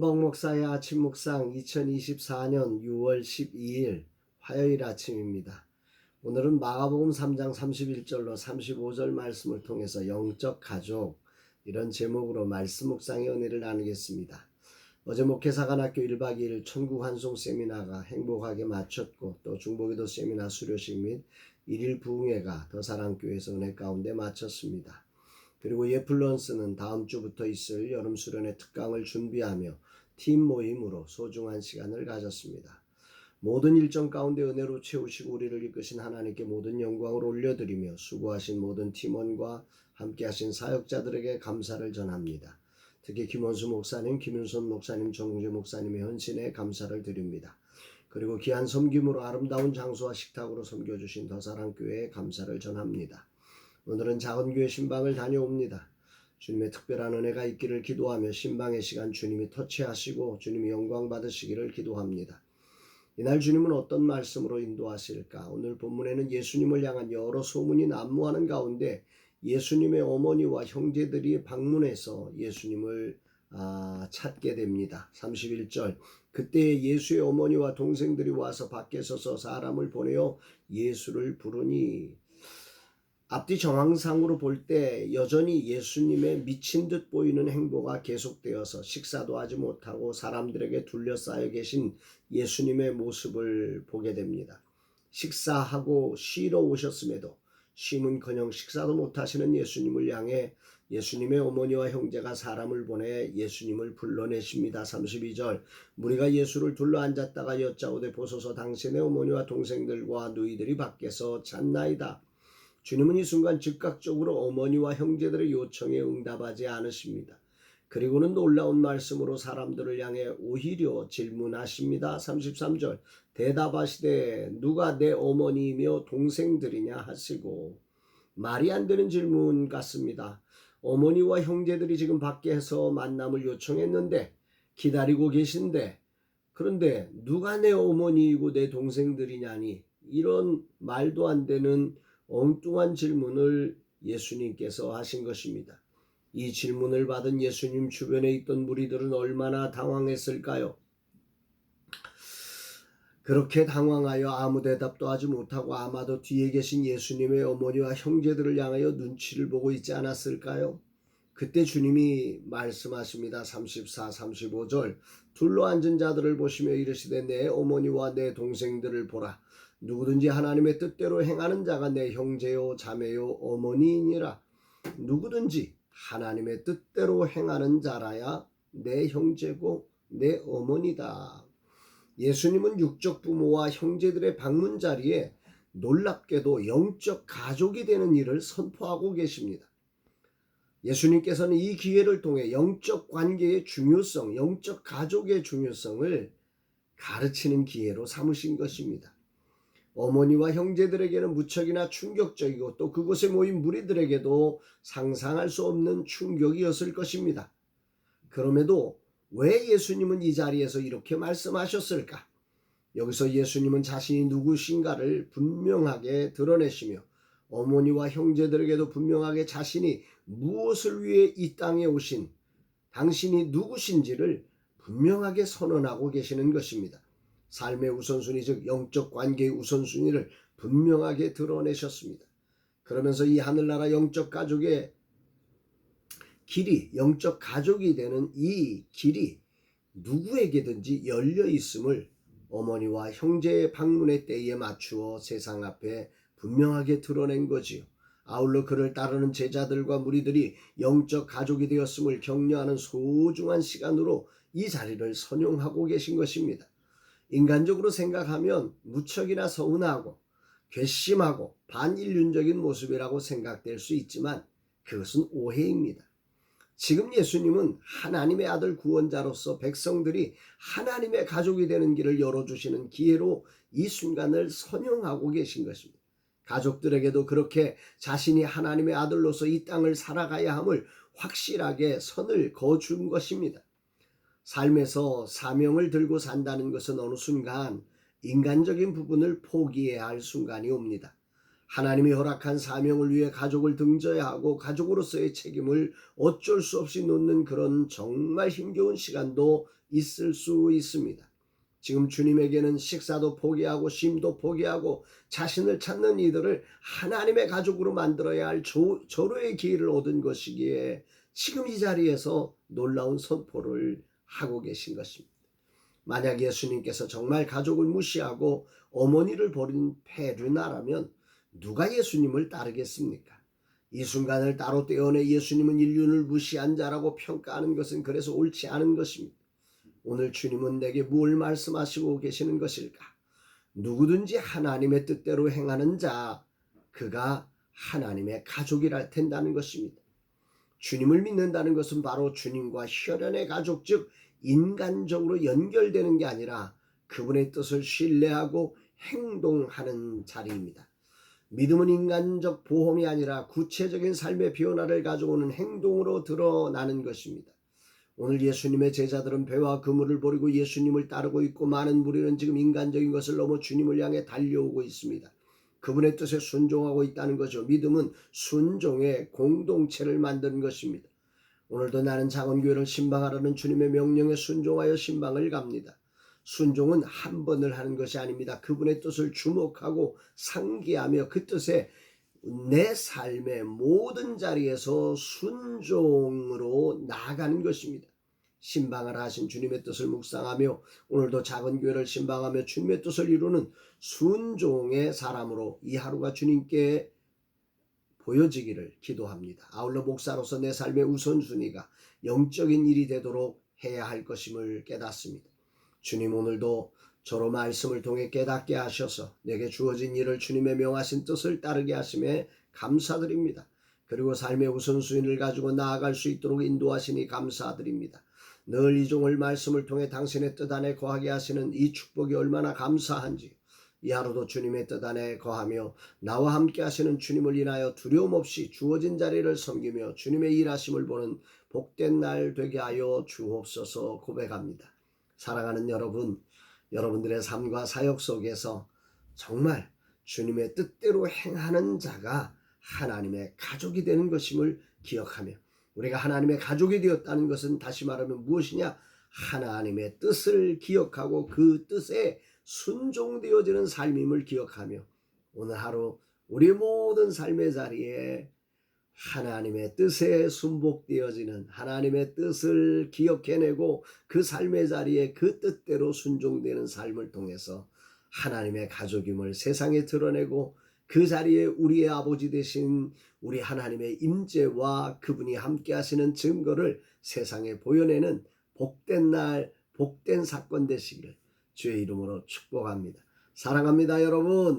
목사의 아침 묵상 2024년 6월 12일 화요일 아침입니다. 오늘은 마가복음 3장 31절로 35절 말씀을 통해서 영적 가족 이런 제목으로 말씀 묵상의 은혜를 나누겠습니다. 어제 목회사관학교 1박 2일 천국 환송 세미나가 행복하게 마쳤고 또 중보기도 세미나 수료식 및 1일 부흥회가 더사랑교회에서 은혜 가운데 마쳤습니다. 그리고 예플런스는 다음 주부터 있을 여름 수련회 특강을 준비하며 팀 모임으로 소중한 시간을 가졌습니다. 모든 일정 가운데 은혜로 채우시고 우리를 이끄신 하나님께 모든 영광을 올려드리며 수고하신 모든 팀원과 함께하신 사역자들에게 감사를 전합니다. 특히 김원수 목사님, 김윤선 목사님, 정우재 목사님의 헌신에 감사를 드립니다. 그리고 귀한 섬김으로 아름다운 장소와 식탁으로 섬겨주신 더사랑교회에 감사를 전합니다. 오늘은 작은 교회 신방을 다녀옵니다. 주님의 특별한 은혜가 있기를 기도하며 신방의 시간 주님이 터치하시고 주님이 영광 받으시기를 기도합니다. 이날 주님은 어떤 말씀으로 인도하실까? 오늘 본문에는 예수님을 향한 여러 소문이 난무하는 가운데 예수님의 어머니와 형제들이 방문해서 예수님을 찾게 됩니다. 31절 그때 예수의 어머니와 동생들이 와서 밖에 서서 사람을 보내어 예수를 부르니 앞뒤 정황상으로 볼 때 여전히 예수님의 미친 듯 보이는 행보가 계속되어서 식사도 하지 못하고 사람들에게 둘러싸여 계신 예수님의 모습을 보게 됩니다. 식사하고 쉬러 오셨음에도 쉼은커녕 식사도 못하시는 예수님을 향해 예수님의 어머니와 형제가 사람을 보내 예수님을 불러내십니다. 32절 무리가 예수를 둘러앉았다가 여짜오되 보소서 당신의 어머니와 동생들과 누이들이 밖에서 찾나이다. 주님은 이 순간 즉각적으로 어머니와 형제들의 요청에 응답하지 않으십니다. 그리고는 놀라운 말씀으로 사람들을 향해 오히려 질문하십니다. 33절 대답하시되 누가 내 어머니이며 동생들이냐 하시고 말이 안 되는 질문 같습니다. 어머니와 형제들이 지금 밖에서 만남을 요청했는데 기다리고 계신데 그런데 누가 내 어머니이고 내 동생들이냐니 이런 말도 안 되는 엉뚱한 질문을 예수님께서 하신 것입니다. 이 질문을 받은 예수님 주변에 있던 무리들은 얼마나 당황했을까요? 그렇게 당황하여 아무 대답도 하지 못하고 아마도 뒤에 계신 예수님의 어머니와 형제들을 향하여 눈치를 보고 있지 않았을까요? 그때 주님이 말씀하십니다. 34, 35절 둘러앉은 자들을 보시며 이르시되 내 어머니와 내 동생들을 보라. 누구든지 하나님의 뜻대로 행하는 자가 내 형제요 자매요 어머니이니라. 누구든지 하나님의 뜻대로 행하는 자라야 내 형제고 내 어머니다. 예수님은 육적 부모와 형제들의 방문 자리에 놀랍게도 영적 가족이 되는 일을 선포하고 계십니다. 예수님께서는 이 기회를 통해 영적 관계의 중요성, 영적 가족의 중요성을 가르치는 기회로 삼으신 것입니다. 어머니와 형제들에게는 무척이나 충격적이고 또 그곳에 모인 무리들에게도 상상할 수 없는 충격이었을 것입니다. 그럼에도 왜 예수님은 이 자리에서 이렇게 말씀하셨을까? 여기서 예수님은 자신이 누구신가를 분명하게 드러내시며 어머니와 형제들에게도 분명하게 자신이 무엇을 위해 이 땅에 오신 당신이 누구신지를 분명하게 선언하고 계시는 것입니다. 삶의 우선순위 즉 영적 관계의 우선순위를 분명하게 드러내셨습니다. 그러면서 이 하늘나라 영적 가족의 길이 영적 가족이 되는 이 길이 누구에게든지 열려 있음을 어머니와 형제의 방문의 때에 맞추어 세상 앞에 분명하게 드러낸 거지요. 아울러 그를 따르는 제자들과 무리들이 영적 가족이 되었음을 격려하는 소중한 시간으로 이 자리를 선용하고 계신 것입니다. 인간적으로 생각하면 무척이나 서운하고 괘씸하고 반인륜적인 모습이라고 생각될 수 있지만 그것은 오해입니다. 지금 예수님은 하나님의 아들 구원자로서 백성들이 하나님의 가족이 되는 길을 열어주시는 기회로 이 순간을 선용하고 계신 것입니다. 가족들에게도 그렇게 자신이 하나님의 아들로서 이 땅을 살아가야 함을 확실하게 선을 그어준 것입니다. 삶에서 사명을 들고 산다는 것은 어느 순간 인간적인 부분을 포기해야 할 순간이 옵니다. 하나님이 허락한 사명을 위해 가족을 등져야 하고 가족으로서의 책임을 어쩔 수 없이 놓는 그런 정말 힘겨운 시간도 있을 수 있습니다. 지금 주님에게는 식사도 포기하고 쉼도 포기하고 자신을 찾는 이들을 하나님의 가족으로 만들어야 할 절호의 기회를 얻은 것이기에 지금 이 자리에서 놀라운 선포를 하고 계신 것입니다. 만약 예수님께서 정말 가족을 무시하고 어머니를 버린 페르나라면 누가 예수님을 따르겠습니까? 이 순간을 따로 떼어내 예수님은 인륜을 무시한 자라고 평가하는 것은 그래서 옳지 않은 것입니다. 오늘 주님은 내게 뭘 말씀하시고 계시는 것일까? 누구든지 하나님의 뜻대로 행하는 자, 그가 하나님의 가족이라 된다는 것입니다. 주님을 믿는다는 것은 바로 주님과 혈연의 가족, 즉 인간적으로 연결되는 게 아니라 그분의 뜻을 신뢰하고 행동하는 자리입니다. 믿음은 인간적 보험이 아니라 구체적인 삶의 변화를 가져오는 행동으로 드러나는 것입니다. 오늘 예수님의 제자들은 배와 그물을 버리고 예수님을 따르고 있고 많은 무리는 지금 인간적인 것을 넘어 주님을 향해 달려오고 있습니다. 그분의 뜻에 순종하고 있다는 거죠. 믿음은 순종의 공동체를 만드는 것입니다. 오늘도 나는 작은 교회를 신방하라는 주님의 명령에 순종하여 신방을 갑니다. 순종은 한 번을 하는 것이 아닙니다. 그분의 뜻을 주목하고 상기하며 그 뜻에 내 삶의 모든 자리에서 순종으로 나아가는 것입니다. 신방을 하신 주님의 뜻을 묵상하며 오늘도 작은 교회를 신방하며 주님의 뜻을 이루는 순종의 사람으로 이 하루가 주님께 보여지기를 기도합니다. 아울러 목사로서 내 삶의 우선순위가 영적인 일이 되도록 해야 할 것임을 깨닫습니다. 주님, 오늘도 저로 말씀을 통해 깨닫게 하셔서 내게 주어진 일을 주님의 명하신 뜻을 따르게 하심에 감사드립니다. 그리고 삶의 우선순위를 가지고 나아갈 수 있도록 인도하시니 감사드립니다. 늘 이 종을 말씀을 통해 당신의 뜻 안에 거하게 하시는 이 축복이 얼마나 감사한지 이 하루도 주님의 뜻 안에 거하며 나와 함께 하시는 주님을 인하여 두려움 없이 주어진 자리를 섬기며 주님의 일하심을 보는 복된 날 되게 하여 주옵소서 고백합니다. 사랑하는 여러분, 여러분들의 삶과 사역 속에서 정말 주님의 뜻대로 행하는 자가 하나님의 가족이 되는 것임을 기억하며 우리가 하나님의 가족이 되었다는 것은 다시 말하면 무엇이냐? 하나님의 뜻을 기억하고 그 뜻에 순종되어지는 삶임을 기억하며 오늘 하루 우리 모든 삶의 자리에 하나님의 뜻에 순복되어지는 하나님의 뜻을 기억해내고 그 삶의 자리에 그 뜻대로 순종되는 삶을 통해서 하나님의 가족임을 세상에 드러내고 그 자리에 우리의 아버지 되신 우리 하나님의 임재와 그분이 함께 하시는 증거를 세상에 보여내는 복된 날, 복된 사건 되시기를 주의 이름으로 축복합니다. 사랑합니다, 여러분.